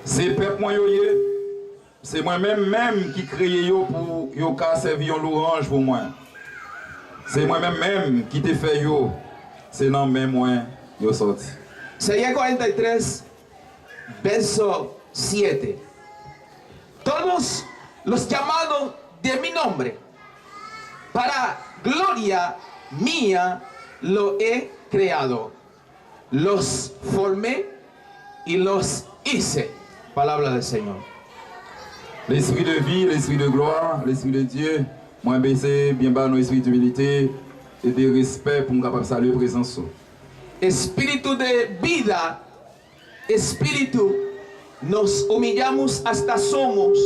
C'est peuple moi c'est moi-même qui crée yo pour yo ka servir l'orange pour moi. C'est moi-même qui te fait yo. C'est non même moi yo sorti. Isaías 43, verso 7. Todos los llamados de mi nombre, para gloria mía lo he creado. Los formé y los hice. Palabra del Señor. L'esprit de vie, l'esprit de gloire, l'esprit de Dieu, moi baisser bien bas nos esprits d'humilité et de respect pour me capable saluer présence. Espíritu de vida, espíritu, nos humillamos hasta somos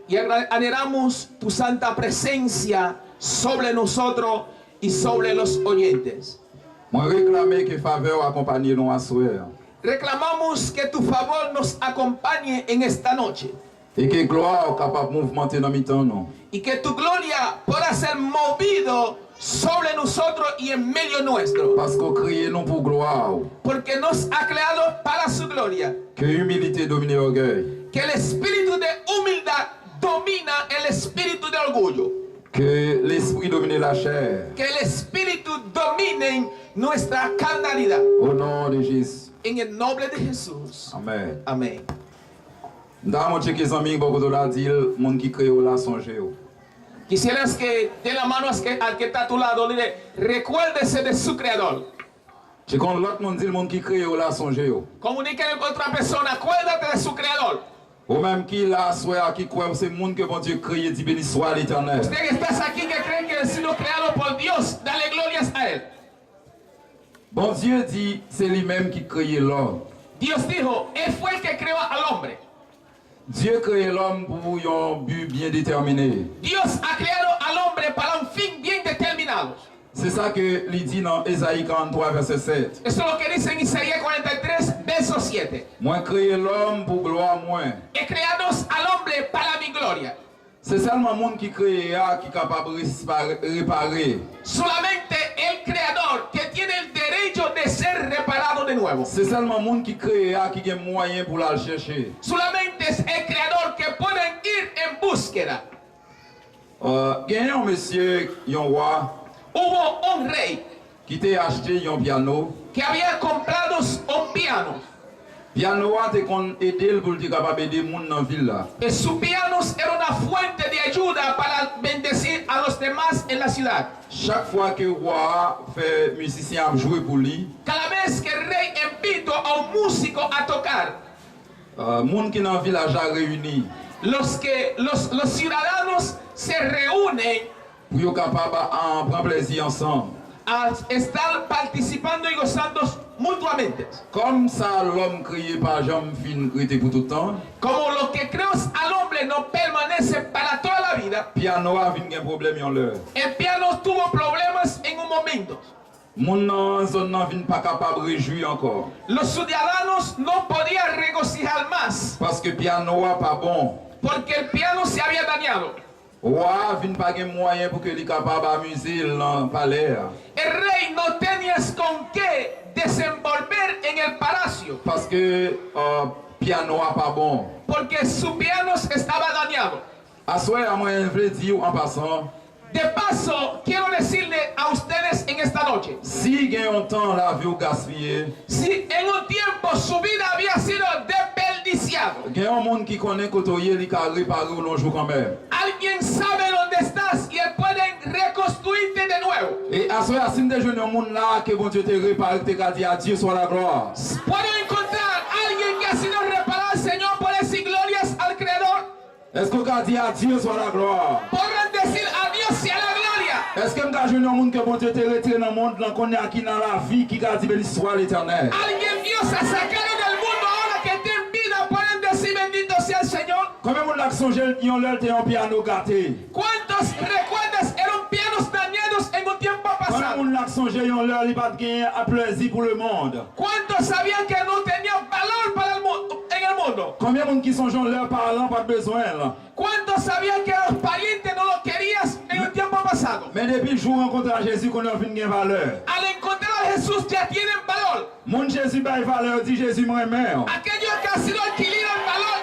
y anhelamos tu santa presencia sobre nosotros y sobre los oyentes. Moi réclamer que faveur accompagne nous à soir. Reclamamos que tu favor nos acompañe en esta noche Et que gloire capable de mouvementer dans mi-temps non. y que tu gloria pueda ser movido sobre nosotros y en medio nuestro, Parce qu'on crée non pour gloire. porque nos ha creado para su gloria. Que humilité domine l'orgueil. Que el espíritu de humildad domina el espíritu de orgullo. Que l'esprit domine la chair. Que el espíritu domine nuestra carnalidad. Au nom de Jésus. En el nombre de Jesús. Amen. Amén. Dans mon check les amis, beaucoup de la dit, monde qui crée là songer. Quisieras que dé la mano al que está a tu lado, dile, recuérdese de su creador. Je connais l'autre monde dit le monde qui crée là songer. Comuníquele con otra persona, acuérdate de su creador. Ou même qui là soit qui croit c'est monde que bon Dieu crée dit béni soit l'Éternel. Usted que estás aquí que cree que ha sido creado por Dios, dale glorias a él. Bon Dieu dit c'est lui-même qui crée l'homme. Dios dijo, él fue el que creó al hombre. Dieu crée l'homme pour un but bien déterminé. Dios ha creado al hombre para un fin bien determinado. C'est ça que il dit dans Ésaïe 43 verset 7. Eso es lo que dice en Isaías 43, verso 7. Moi créé l'homme pour gloire moi. He creados al hombre para mi gloria. C'est seulement le monde qui crée qui est capable de réparer. Solamente el creador que tiene el derecho de ser reparado de nuevo. C'est seulement le monde qui crée qui a moyen pour la chercher. Solamente es el creador que pueden ir en búsqueda. Il y a un monsieur, un roi, Hubo un rey qui t'a acheté un piano. que había comprado un piano. Piano a te kon aider pour te capable aider moun dans ville là. Y su piano era una fuente de ayuda para bendecir a los demás en la ciudad. Chaque fois que le roi fait musicien à jouer pour lui, Cada vez que el rey invitó a un músico a tocar, moun qui dans village a réuni los ciudadanos se reúnen pour yo capable à prendre plaisir ensemble. a estar participando y gozando mutuamente. Comme ça l'homme créé par Jean fin créé pour tout le temps. Como lo que creó al hombre no permanece para toda la vida, Piano a vinn un problème en l'heure. el piano tuvo problemas en un momento. Moun nan zone nan vinn pas capable réjouir encore Los ciudadanos no podían regocijar más parce que piano a pas bon. porque el piano se había dañado. Roi vinn pas gen moyen pour que li capable amuser dans palais. El rey no tenía con qué desenvolver en el palacio Parce que piano a pas bon. porque su piano estaba dañado. A soir, moi, je veux dire en passant, De paso, quiero decirle a ustedes en esta noche, si gagne un temps la vie au gaspillé, si en un tiempo su vida había sido desperdiciado, gagne un monde qui connaît côtoyer, il a réparé ou non jour quand même. alguien sabe dónde estás y él puede reconstruirte de nuevo. Et à soir, si des jeunes un monde là que bon Dieu te répare, te dit à Dieu soit la gloire. Puedo encontrar a alguien que ha sido reparado, Señor, por decir glorias al Creador. Est-ce qu'on a dit à Dieu soit la gloire? Podrán decir a Dios sea la gloria. Est-ce que m'ta jeune un monde que bon Dieu te retiré dans le monde là qu'on est qui dans la vie qui a dit béni soit l'Éternel? Alguien Dios ha sacado del mundo ahora que está en vida, pueden decir bendito sea el Señor. Combien de monde là qui sont jeunes qui ont leur un piano gâté? ¿Cuántos recuerdas eran pianos dañados en un tiempo Combien de pasado? monde là qui sont jeunes ont leur il pas gagner à plaisir pour le monde? ¿Cuántos sabían que no tenían valor para el mundo, en el mundo? Combien de monde qui sont jeunes leurs parents pas besoin là? ¿Cuántos sabían que los parientes no los querías en un tiempo pasado? Mais depuis le jour où on rencontre Jésus qu'on a vu une valeur. Al encontrar a Jesús ya tienen valor. Mon Jésus bail valeur dit Jésus moi mère. Aquellos que han sido adquiridos en valor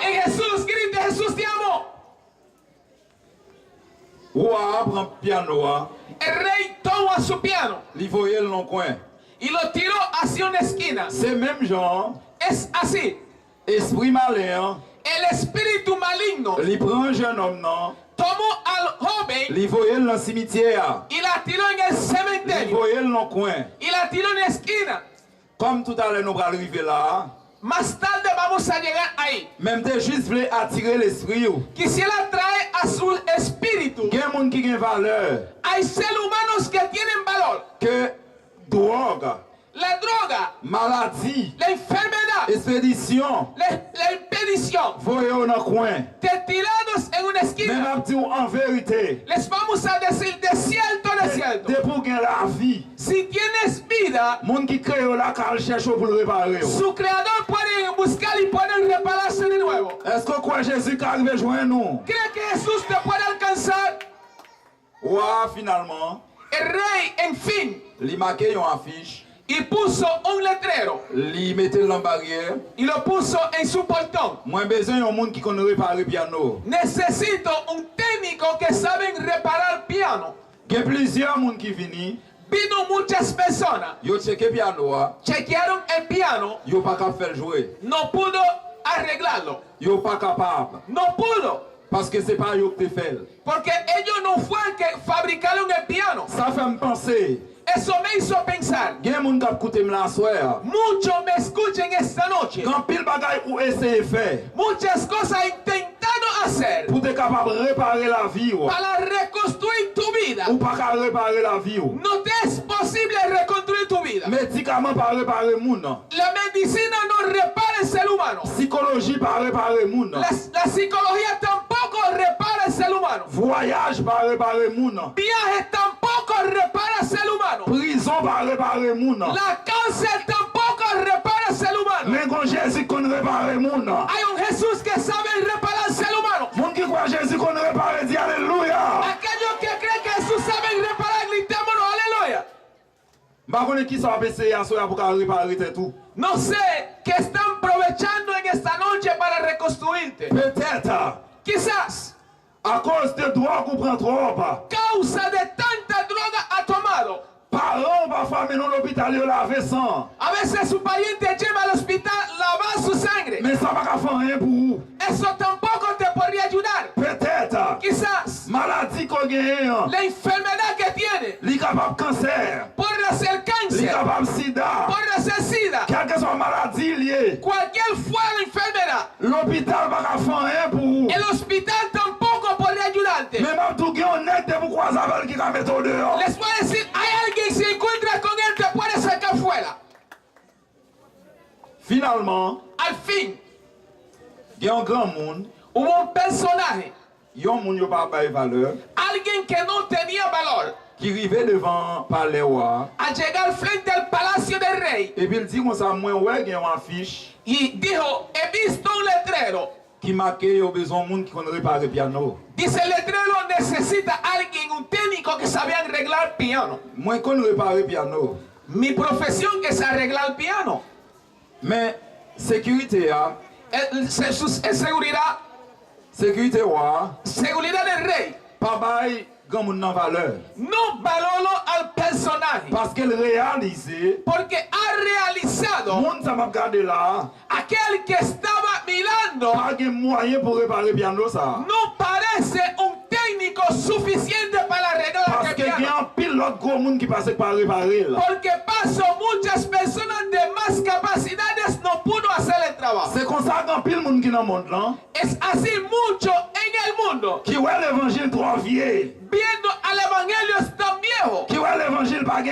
Roi prend piano, El rey toma su piano il voyait le long coin. y lo tiró hacia una esquina. C'est même genre, Es así. esprit malin, El espíritu maligno il prend un jeune homme, non, tomó al joven il voyait le cimetière, y la tiró en el il cementerio voyait le long coin. y la tiró en la esquina. Comme tout à l'heure nous allons arriver là, Más tarde vamos a llegar ahí. même des juste voulait attirer l'esprit. Quisiera traer a su espíritu. Il y a des gens qui ont valeur, Hay seres humanos que tienen valor. que drogue, La droga, maladie, la enfermedad, expédition, la impedición, voyez dans le coin. te tirados en una Même esquina. à dire en vérité, Les vamos a decir de cierto, de pour gagner la vie, si tienes vida, les gens qui créent la car cherchent pour le réparer. su creador puede buscar y puede repararse de nuevo. Est-ce que quoi Jésus qui arrive joindre nous? ¿Cree que Jesús te puede alcanzar? Ouais, finalement, El rey, en fin, il marqué une affiche, y puso un letrero il mettait dans la barrière. y lo puso en su portón. Moi, besoin d'un monde qui connaît réparer piano. Necesito un técnico que saben reparar piano. Il y a plusieurs monde qui viennent, Vino muchas personas, ils checkent piano, chequearon el piano, ils ne pas capable de faire jouer. no pudo arreglarlo, Ils ne pas capable. no pudo, Parce que ce n'est pas eux qui te fait. porque ellos no fueron que fabricaron el piano. Ça fait me penser. Eso me hizo pensar, Il y a des gens qui écoutent la soirée. muchos me escuchen esta noche, Quand pile bagaille pour essayer de faire, muchas cosas intentando hacer pour être capable de réparer la vie, ou para reconstruir tu vida. pas capable de réparer la vie. No te es posible reconstruir tu vida. Médicaments pas réparer le monde. La medicina no repara el ser humano. Psychologie pas réparer le monde. La psicología tampoco repara el ser humano. Voyage pas réparer le monde. Viajes tampoco repara el ser humano. Prison pas réparer le monde. La cárcel tampoco repara el ser humano. Mais quand Jésus connaît réparer le monde. Hay un Jesús que sabe reparar el ser humano. Moun qui croit Jésus connaît réparer, dit Alléluia. Aquellos que creen que Jesús sabe reparar, gritémonos aleluya. Je ne sais qui ça va essayer à soi pour réparer tout. No sé qué están aprovechando en esta noche para reconstruirte. Peut-être Quizás à cause de drogue qu'on prend trop. causa de tanta droga ha tomado. Parents parfois menons l'hôpital et laver sang. A veces su pariente lleva al hospital lavar su sangre. Mais ça va pas faire rien pour vous. Eso tampoco te podría ayudar. Peut-être Quizás maladie qu'on gagne, la enfermedad que tiene li capable cancer, podría ser li cáncer, capable sida, podría ser sida, quelle que soit maladie liée. cualquier fuera la enfermedad. L'hôpital va pas faire rien pour vous. El hospital tampoco podría ayudarte. Mais même tout gagne honnête de vous croiser avec qui va mettre au dehors. Les voy a decir, hay alguien si encuentras con él te puede sacar fuera. Finalement, Al fin, il y a un grand monde, hubo un personaje, il y a un monde qui n'a pas de valeur, alguien que no tenía valor, qui arrivait devant le palais roi. a llegar frente al palacio del rey Et puis il dit comme ça, moi ouais, il y a une affiche y dijo, he visto un letrero. qui marque qu'il y a besoin de monde qui connaît réparer le piano. Dice, el letrero necesita alguien, un técnico que sabía arreglar piano. Moi, je connais réparer le piano. Mi profesión que es arreglar piano. Mais sécurité, Seguridad, sécurité, roi, seguridad del rey. pas bail grand monde en valeur. No valoro al personaje. Parce qu'elle réalise, Porque ha realizado monde ça m'a regardé là, aquel que estaba mirando. pas de moyen pour réparer le piano ça. No parece un técnico suficiente para arreglar Parce aquel qu'il y a piano. un pilote gros monde qui passe par réparer là. Porque paso muchas personas de más capacidades no pudo hacer el trabajo. C'est comme ça qu'un pile monde qui dans le monde là, Es así mucho en el mundo. qui voit l'évangile trop vieux, Viendo al evangelio es tan viejo. qui voit l'évangile pas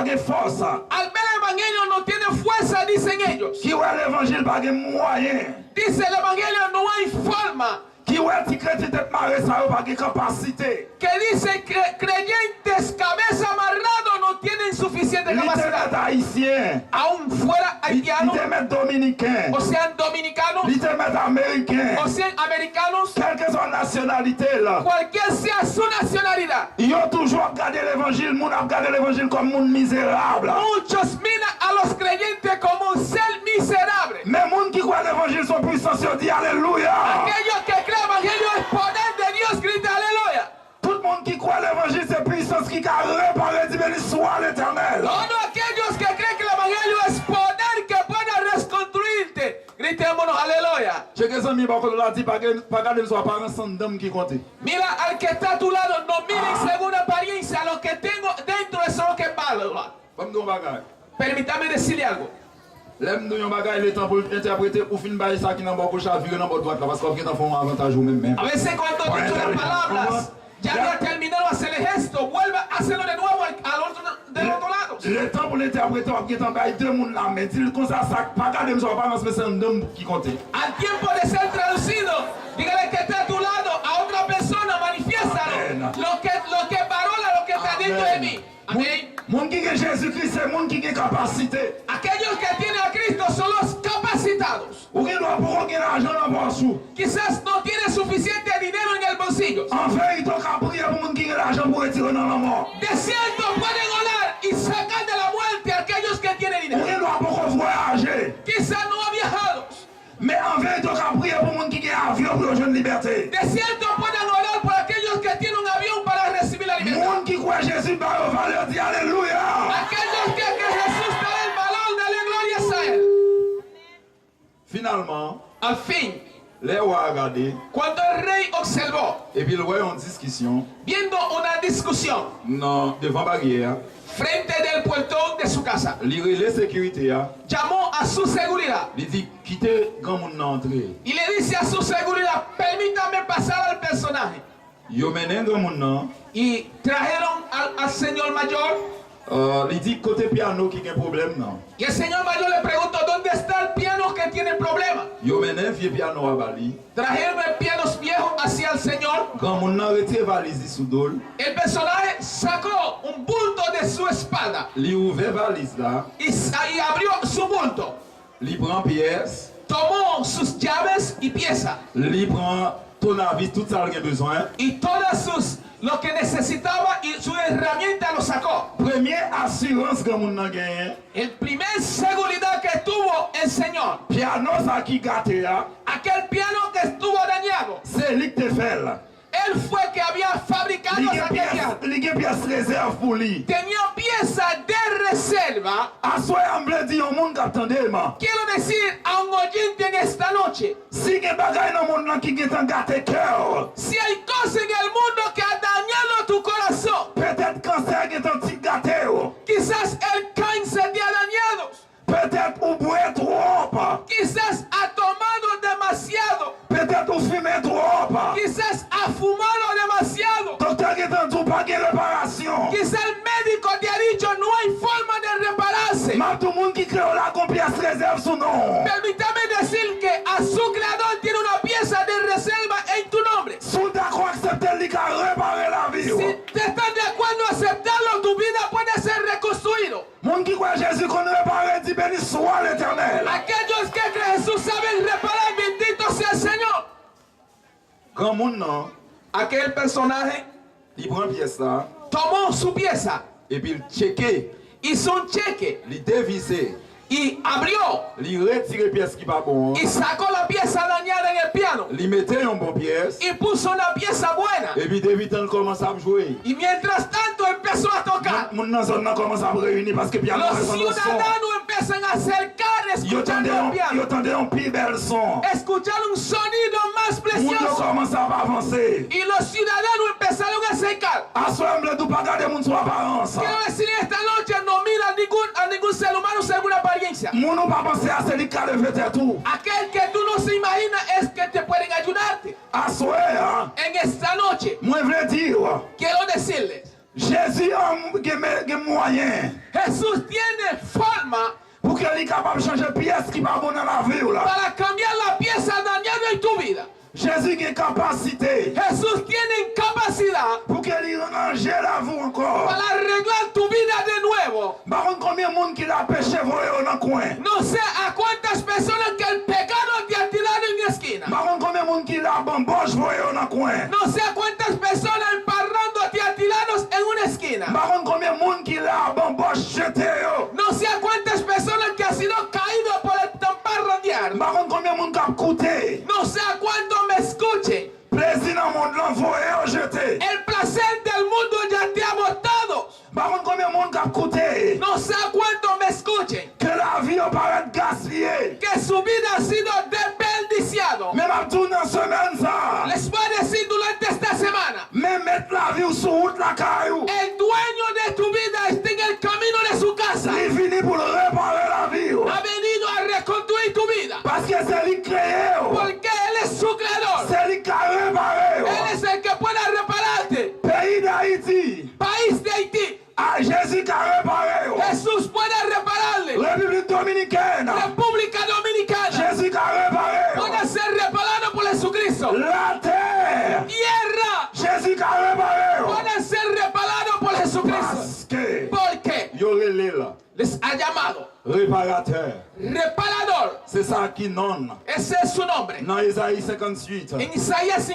de force, Al ver el evangelio no tiene fuerza, dicen ellos. qui voit l'évangile pas de moyen. Dice el evangelio no hay forma. Qui ouais ti chrétien tête marée ça pas de capacité. Que dice que creyentes cabeza amarrado no tienen suficiente capacidad. L'Internet haïtien, Aún fuera haitiano, l'Internet dominicain, o sean dominicanos, l'Internet américain, o sean americanos, quelle que soit la nationalité là. cualquier sea su nacionalidad. Ils ont toujours regardé l'évangile, moun a regardé l'évangile comme moun misérable. Muchos miran a los creyentes como un ser miserable. Mais moun qui croit l'évangile sont puissants, ils dit alléluia. Aquellos que creen el evangelio es poder de Dios, grita aleluya. Tout le monde qui l'éternel. Todos aquellos que creen que el evangelio es poder que pueda reconstruirte. Gritémonos, aleluya. Check les amis, par contre, là, dit, pas garder soit pas ensemble d'hommes qui comptent. Mira al que está a tu lado, no miren según apariencia, lo que tengo dentro es lo que vale. Comme nous, bagaille. Permítame decirle algo. L'aime nous, yon bagaille, le temps pour interpréter, pour finir bailler ça qui n'a pas gauche à virer dans votre droite, là, parce qu'on a fait un avantage ou même. A veces cuando he dicho las palabras, ya había terminado de hacer el gesto, vuelva a hacerlo de nuevo del otro lado. Le temps pour l'interpréter, on a bailler deux personnes là, mais dit comme ça, pas garder soit pas ensemble, c'est un homme qui compte. Al tiempo de ser traducido, dígale que está a tu lado, a otra persona, manifiéstalo. Lo que parola, lo que está dentro de mí. Amén. Monde qui est Jésus-Christ, c'est monde qui a capacité. Aquellos que tienen a Cristo son los capacitados. Ou qui doit pour gagner l'argent dans le sous. Quizás no tienen suficiente dinero en el bolsillo. Enfin, il doit prier pour monde qui a l'argent pour retirer dans la mort. De cierto pueden orar y sacar de la muerte a aquellos que tienen Ou dinero. qui doit pour voyager. Quizás no ha viajado. Mais enfin, il doit prier pour monde qui a avion pour rejoindre liberté. De cierto pueden orar por aquellos que tienen un avión para recibir la libertad. Monde qui croit Jésus par la valeur dit alléluia. Aquellos que Jesús da el valor, dale glorias a él. Finalement, Al fin, les rois regardé cuando el rey observó, et puis le roi en discussion viendo una discusión non, devant barrière, frente del portón de su casa, les sécurité, llamó a su seguridad il dit quittez grand monde entrer. y le dice a su seguridad, permítame pasar al personaje. Yo menen grand monde Y trajeron al señor mayor il dit côté piano qui a un problème non. y el señor mayor le preguntó, ¿dónde está el piano que tiene problema? Yo menen vieux piano à Bali. Trajeron el piano viejo hacia el señor. Grand monde retiré valise sous dol. El personaje sacó un bulto de su espalda Il ouvert valise là, y abrió su bulto. il prend pièce, Tomó sus llaves y piezas il prend ton avis tout ça qu'il a besoin. y lo que necesitaba y su herramienta lo sacó. Première assurance grand monde n'a gagné. El primer seguridad que tuvo el señor, Piano ça qui gâté là, aquel piano que estuvo dañado, c'est lui qui te fait là. él fue que había fabricado aquel piano. Il a pièce réserve pour lui. Tenía piezas de reserva. À soi on me dit au monde attendez moi. Quiero decir a un oyente en esta noche, Si il y a bagaille dans le monde qui est en gâté cœur, si hay cosas en el mundo que ha dañado tu corazón, peut-être cancer qui est un petit gâté, quizás el cáncer te ha dañado, peut-être ou boire trop, quizás ha tomado demasiado, peut-être ou fumer trop. quizás ha fumado demasiado, Docteur qui est en tout pas de réparation. quizás el médico te ha dicho no hay forma de repararse. Mais tout le monde qui crée là, qu'on pièce réserve son nom. Permítame decir que a su creador tiene una pieza de reserva en tu nombre. Sous d'accord accepter lui qui a réparé la vie. Si te estás de acuerdo a aceptarlo, tu vida puede ser reconstruido. Monde qui croit Jésus qu'on répare, dit béni soit l'Éternel. Aquellos que creen Jesús saben reparar, bendito sea el Señor. Grand monde non, Aquel personaje il prend pièce là, tomó su pieza, et puis il checké, hizo un cheque il dévissé, y abrió il retire pièce qui pas bon, y sacó la pieza dañada en el piano il mettait une bonne pièce, y puso una pieza buena. et puis David commence à jouer. Y mientras tanto empezó a tocar. Mon nan zone nan commence à réunir parce que piano Los résonne le son. ciudadanos empiezan a acercar Yo escuchando el tendais piano, un plus bel son. escuchar un sonido más Moun yo precioso. commence à avancer. Y los ciudadanos empezaron a acercar. Assemble tout pas garder moun sur apparence. Quiero decir, esta noche no mira a ningún ser humano según apariencia. Moun ou pas penser à celui qui a levé tête tout. Aquel que tú no se imagina es que te pueden ayudarte. Assoir, En esta noche, moi vle dire, quiero decirles, Jésus a des moyens Jesús tiene forma pour qu'il soit capable de changer pièce qui pas bonne dans la vie là. para cambiar la pieza dañada en tu vida. Jésus a capacité Jesús tiene capacidad pour qu'il range la vie encore. para arreglar tu vida de nuevo. Par contre, combien de monde qui l'a péché voyez dans le coin? No sé a cuántas personas que el pecado te ha tirado en la esquina. Par contre, combien de monde qui l'a bamboche voyez dans le coin? No sé a cuántas personas emparrando te ha tirado en una esquina. Par contre, combien de monde qui l'a bamboche jeté yo? No sé a cuántas personas que ha sido caído por el tamparrandear. Par contre, combien de monde qui a coûté? No sé a cuánto me escuchen. Plaisir dans le monde l'envoyé au jeté. El placer del mundo ya te ha botado. Par contre, combien de monde qui cap coûté. No sé a cuánto me escuchen. Que la vie on paraît gaspillée. Que su vida ha sido desperdiciado. Même à tout dans semaine ça. Les voy a decir durante esta semana. Même mettre la vie sur route la caillou. El dueño de tu vida está en el camino de su casa. Il finit pour réparer la vie. Ha venido a reconstruir tu vida. Parce que c'est lui créé. Porque Él es su creador. C'est lui qui a réparé. Él es el que puede repararte. Pays d'Haïti. País de Haití. Ah, Jésus qui a réparé. Jesús puede repararle. République dominicaine. República Dominicana Jésus qui a réparé. puede ser reparado por Jesucristo. La terre. Tierra Jésus qui a réparé. puede ser reparado por Jesucristo. Parce que Porque yo relé là. les ha llamado Réparateur. reparador. C'est ça qui non. Ese es su nombre. Dans Isaïe 58. En Isaías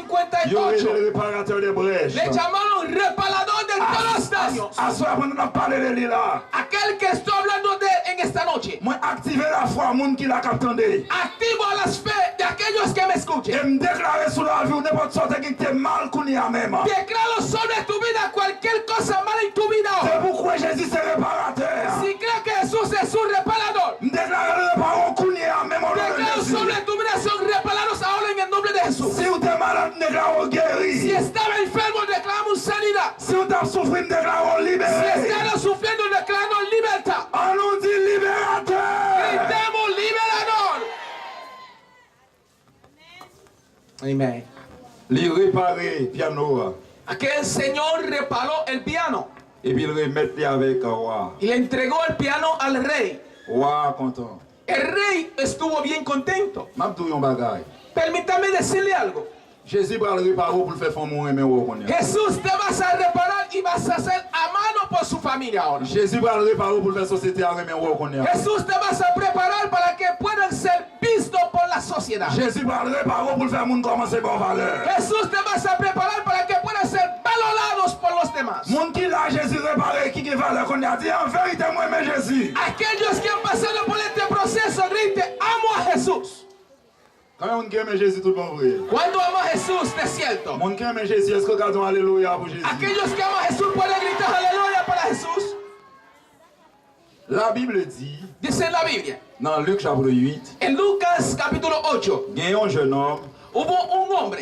Yo relé 58 le réparateur des brèches. le llamaron reparador de todos los daños. À ce moment on a parlé de lui là. Aquel que estoy hablando de en esta noche. Moi activer la foi monde qui l'a capté. Activo las fe de aquellos que me escuchen. Et me déclarer sur la vie ou n'importe sorte qui était mal qu'on y a même. Declaro sobre tu vida cualquier cosa mala en tu vida C'est hoy. pourquoi Jésus c'est réparateur. Si crees que Jesús es un reparador, Me déclarer le parole qu'on y a même au nom de declaro Jésus. sobre tu vida son reparados ahora en el nombre de Jesús. Si vous êtes malade, déclarez Si guéri. estaba enfermo, declaramos sanidad. Si vous êtes souffert, déclarez Si libéré. estaba sufriendo, declaramos libertad. On nous dit libérateur. Gritemos liberador. Amén. Il réparer piano Aquel señor reparó el piano et puis il remettre avec roi. y le entregó el piano al rey. Roi content. El rey estuvo bien contento. M'a tout yon bagay. Permítame decirle algo. Jésus va le réparer pour le faire faire mourir mais on connaît. Jesús te vas a reparar y vas a ser amado por su familia ahora. Jésus va le réparer pour le faire société avec mais on connaît. Jesús te vas a preparar para que puedan ser vistos por la sociedad. Jésus va le réparer pour le faire monde commencer par valeur. Jesús te vas a preparar para que puedan ser valorados por los demás. Monde qui l'a Jésus réparé qui a valeur qu'on a dit en vérité moi mais Jésus. Aquellos que han pasado por este proceso griten, amo a Jesús. Quand on aime Jésus tout bon vrai. Cuando amo a Jesús, te siento. Monde qui aime Jésus est-ce que quand on alléluia pour Jésus. Aquellos que aman a Jesús pueden gritar aleluya para Jesús. La Bible dit Dice en la Biblia, dans Luc chapitre 8, en Lucas capítulo 8, il y a un jeune homme hubo un hombre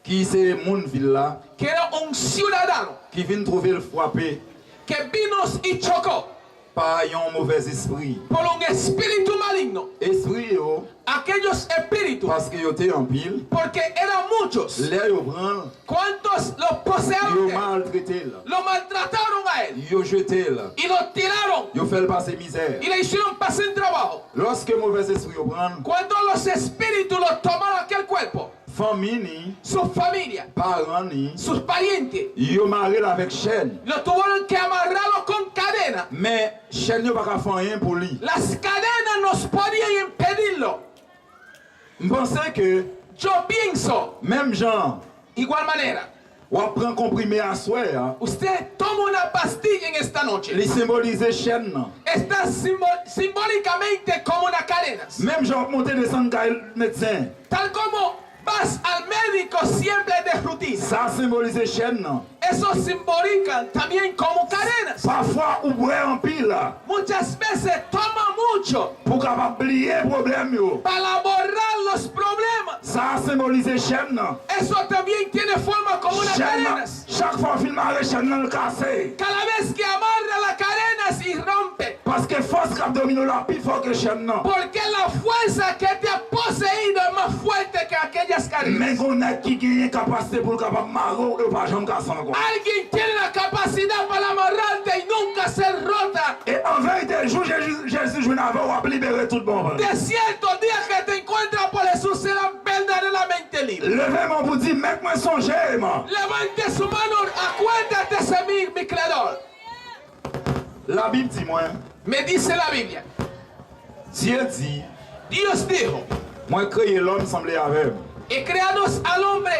qui c'est mon ville là que era un ciudadano qui vient trouver le frappé que vino y chocó par un mauvais esprit. por un espíritu maligno. Esprit yo Aquellos espíritus, parce que yo était en pile, porque eran muchos. l'air yo prend, ¿Cuántos los yo posearon? maltraité là. Lo maltrataron a él Yo jeté là. y lo tiraron Yo fait le passer misère. y le hicieron pasar trabajo. Lorsque mauvais esprit yo prend, Cuando los espíritus lo tomaron aquel cuerpo, famille ni, su familia, parents ni, sus parientes, yo marré là avec chaîne. lo tuvieron que amarrarlo con cadena. Mais chaîne yo pas ka faire rien pour lui. Las cadenas nos podían impedirlo. Je pensais que Yo pienso, même Jean, igual manera, on prend comprimé à soir, usted toma una pastilla en esta noche. il symbolise chaîne. Está simbólicamente como una cadena. Même Jean monter descendre quand le médecin, Tal como vas al médico siempre de rutina. ça symbolise chaîne. Eso simbolican también como cadenas. Parfois, on boit en pile Muchas veces toma mucho pour capable oublier problème yo. para borrar los problemas. Ça symbolise chaîne. Eso también tiene forma como una Chaîne. cadenas. Chaque fois film avec chaîne dans le cassé. Cada vez que amarra las cadenas y rompe. Parce que force cap domino la plus fort que chaîne non. Porque la fuerza que te ha poseído es más fuerte que aquellas cadenas. Mais on a qui gagne capacité pour capable marrer et pas jamais casser encore. Alguien tiene la capacidad para amarrarte y nunca ser rota. Et en vérité, le jour Jésus joue avant on va libérer tout le monde. De ciertos días que te encuentras por Jesús serán verdaderamente libres. Levez-moi pour dire, mec-moi songer, moi. Levante su mano, acuérdate de mi creador. La Bible dit, moi, Me dice la Biblia, Dieu dit, Dios dijo, moi créé l'homme semblé avec. he creados al hombre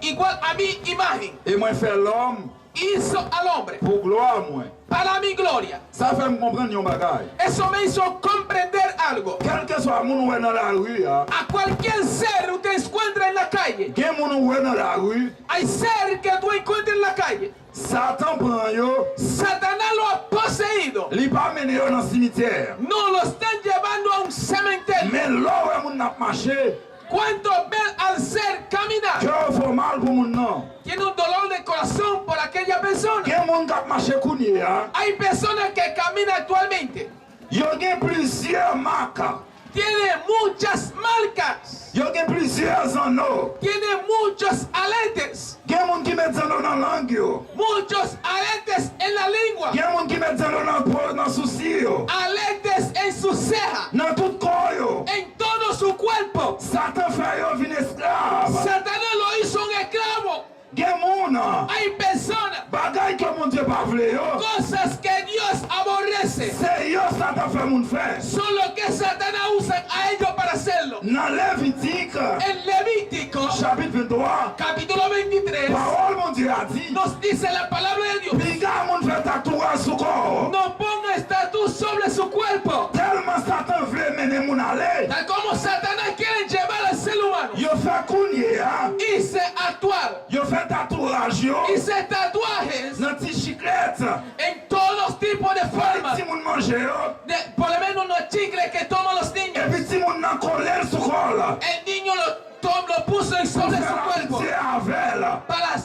igual a mi imagen. Et moi faire l'homme Hizo al hombre pour gloire, moi. para mi gloria. Ça fait me comprendre un bagage. Eso me hizo comprender algo. Quel que soit mon oué dans la rue, A cualquier ser usted encuentra en la calle, quel mon oué dans la rue, hay ser que tú encuentres en la calle. Satan prend yo, Satanás lo ha poseído ido. Li pas mené yo dans cimetière. No lo están llevando a un cementerio. Mais là où moun n'a marché, Cuando ven al ser caminar, cœur fait mal pour moun nan. tiene un dolor de corazón por aquella persona. Gen moun k'ap marché kounye a, Hay personas que caminan actualmente. yo gen plusieurs marques. Tiene muchas marcas. Yo gen plusieurs anneaux. Tiene muchos aletes. Gen moun ki met zanneau dans langue yo. Muchos aletes en la lengua. Gen moun ki met zanneau dans souci yo. Aletes en su ceja. Dans tout corps yo. En todo su cuerpo. Satan fait yo vin esclave. Satanás lo hizo un esclavo. Gen moun Hay personas, bagay que mon Dieu pas vle yo. cosas que Dios aborrece. C'est yo Satan fait moun faire. Son lo que Satanás usa a ellos para hacerlo. Dans Lévitique En Levítico, chapitre 23, capítulo 23, parole mon Dieu a dit, nos dice la palabra de Dios. piga moun fait tatouage sous corps. No ponga estatus sobre su cuerpo. Tellement Satan vle mener moun aller. Tal como Satanás quiere llevar al ser humano. Yo fait kounye a, Hice actuar. yo fait tatouage yo. Hice tatuajes Nan ti chiclette. en todos tipos de formas. Si moun mange yo. Por lo menos unos chicles que toman los Et niños. puis si moun nan kolel sous corps. El niño lo puso sobre su cuerpo para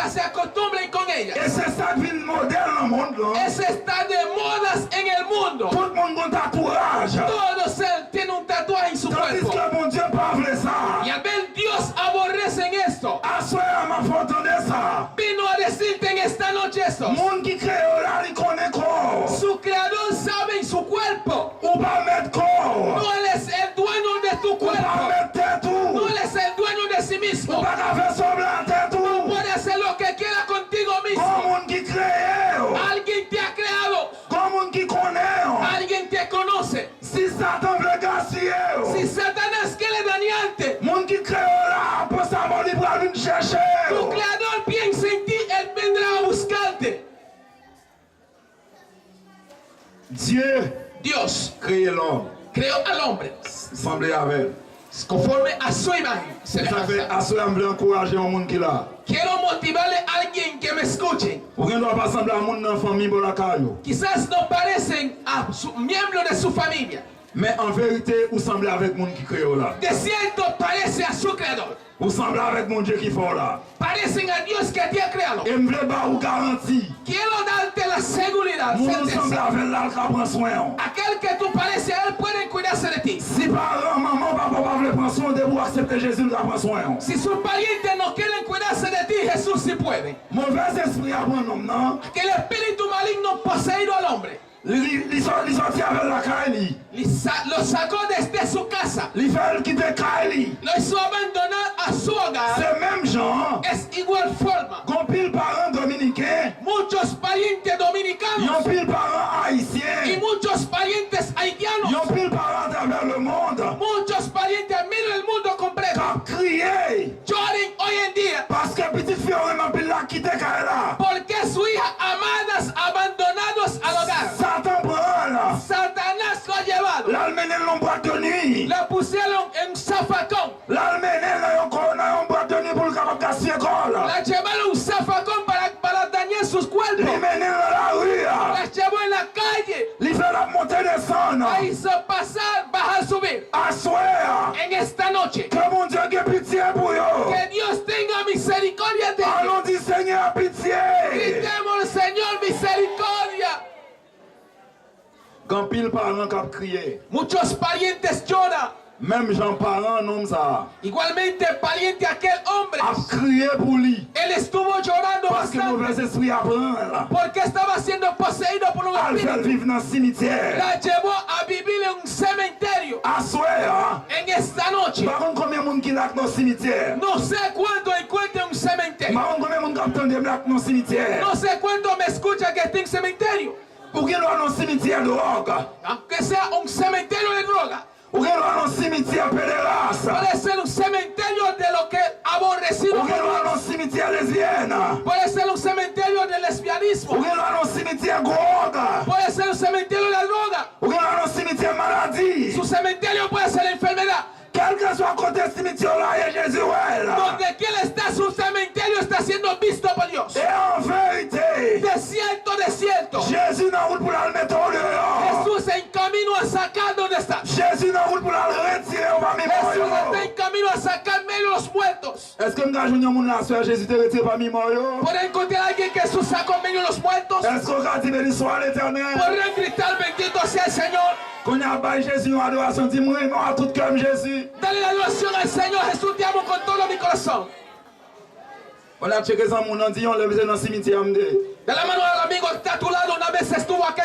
se acostumbren con ella. Et c'est ça qui vient modèle dans le monde là. Ese está de modas en el mundo. Tout le monde a un tatouage. Todos tienen un tatuaje en su Tandis cuerpo. que mon Dieu pas vle ça. Y al ver Dios aborrece en esto. Assoya m'a fait entendre ça. Vino a decirte en esta noche eso. Moun qui crée là, il connaît corps. Su creador sabe en su cuerpo. Ou pas mettre corps. No él es el dueño de tu Ou pas cuerpo. mettre tête No ou. él es el dueño de sí Ou mismo. pas qu'à faire semblant tête ou. Puede hacer lo que quiera contigo Comme mismo. moun qui crée. Alguien te ha creado. Comme moun qui connaît. Alguien te conoce. Si Satan veut gaspiller. Si Satanás quiere dañarte, Moun qui crée là, pour savoir il va venir chercher. tu creador piensa en ti, él vendrá a buscarte. Dieu Dios créé l'homme, creó al hombre semblé avec. conforme a su imagen. Ça fait Semejanza. à cela me encourager un monde qui là. Quiero motivarle a alguien que me escuche. Ou ne doit pas sembler à monde dans la famille pour la caillou. Quizás no parecen a miembro de su familia. Mais en vérité, ou semblez avec monde qui crée là. De cierto parece a su creador. Ou semblez avec mon Dieu qui fait là. Parecen a Dios que te ha creado. Et me ba ou garantie. Quiero darte la seguridad, Moun semble certeza. avec là qui prend soin. Aquel que tú pareces a él puede cuidarse de ti. Si parents, maman, papa pas veulent prendre soin de vous, accepter Jésus qui prend soin. Si sus parientes no quieren cuidarse de ti, Jesús sí puede. Mauvais esprit à prendre homme non. Que el espíritu maligno poseído al hombre Li sorti avec la caille. lo sacó desde su casa, Li fait quitter caille. lo hizo abandonar a su hogar. C'est même gens. Es igual forma. Gon pile parents dominicains. Muchos parientes Yon dominicanos pile parents y haïtiens. muchos parientes haitianos, Yon pile parents à travers le monde. muchos parientes a medio del mundo completo, Cap crier. lloren hoy en día Parce que petite fille on pile la quitter caille là. porque su hija amadas abandonados al hogar. Satan prend là. Satanás lo ha llevado, L'almené en boîte de nuit. la pusieron en un zafacón, L'almené en boîte de nuit pour le capable casser école. la llevaron un zafacón para dañar sus cuerpos, L'almené dans la rue. la llevó en la calle, Il fait la montée descendre. la hizo pasar, bajar, subir. Assoir. En esta noche, Que mon Dieu ait pitié pour eux. que Dios tenga misericordia de ellos. Allons dire Seigneur pitié. Gritemos, Señor, misericordia. Quand pile parents qui crié. Muchos parientes lloran. Même Jean parents non ça. Igualmente el pariente aquel hombre, A crié pour lui. él estuvo llorando Parce que bastante mauvais esprit apprend là. porque estaba siendo poseído por un Al faire espíritu. vivre dans le cimetière. La llevó a vivir en un cementerio. Assoir. En esta noche, Par contre combien de monde qui là dans le cimetière? no sé cuánto encuentre un cementerio. Par contre combien de monde qui attend des blagues dans le cimetière? No sé cuánto me escucha que esté en cementerio. Ou bien dans le cimetière de drogue. Aunque sea un cementerio de droga, Ou bien dans le cimetière pédéraste. puede ser un cementerio de lo que aborrecido Ou bien por dans Dios. le cimetière lesbienne. Puede ser un cementerio de lesbianismo. Ou bien dans le cimetière drogue. Puede ser un cementerio de la droga. Ou bien dans le cimetière maladie. Su cementerio puede ser la enfermedad. Quel que soit côté cimetière là, il y a Jésus ouais, là. Donde quiera está su cementerio está siendo visto por Dios. Et en vérité, Desierto, desierto. Jésus n'a route pour la mettre au sacar dónde está. Jésus dans route pour la retirer au parmi Jesús está moi. en camino a sacar medio los muertos. Est-ce que nous avons un la soeur Jésus te retire parmi moi? Pueden encontrar a alguien que Jesús sacó en medio de los muertos. Est-ce qu'on a dit béni soit l'Éternel? Podrían gritar bendito sea el Señor. Qu'on a baillé Jésus en adoration, dis-moi, moi à tout cœur Jésus. Dale la adoración al Señor. Jesús, te amo con todo mi corazón. On a checké ça, mon nom, dit on l'a besoin dans le cimetière. De la mano al amigo que está a tu lado. Una vez estuvo aquí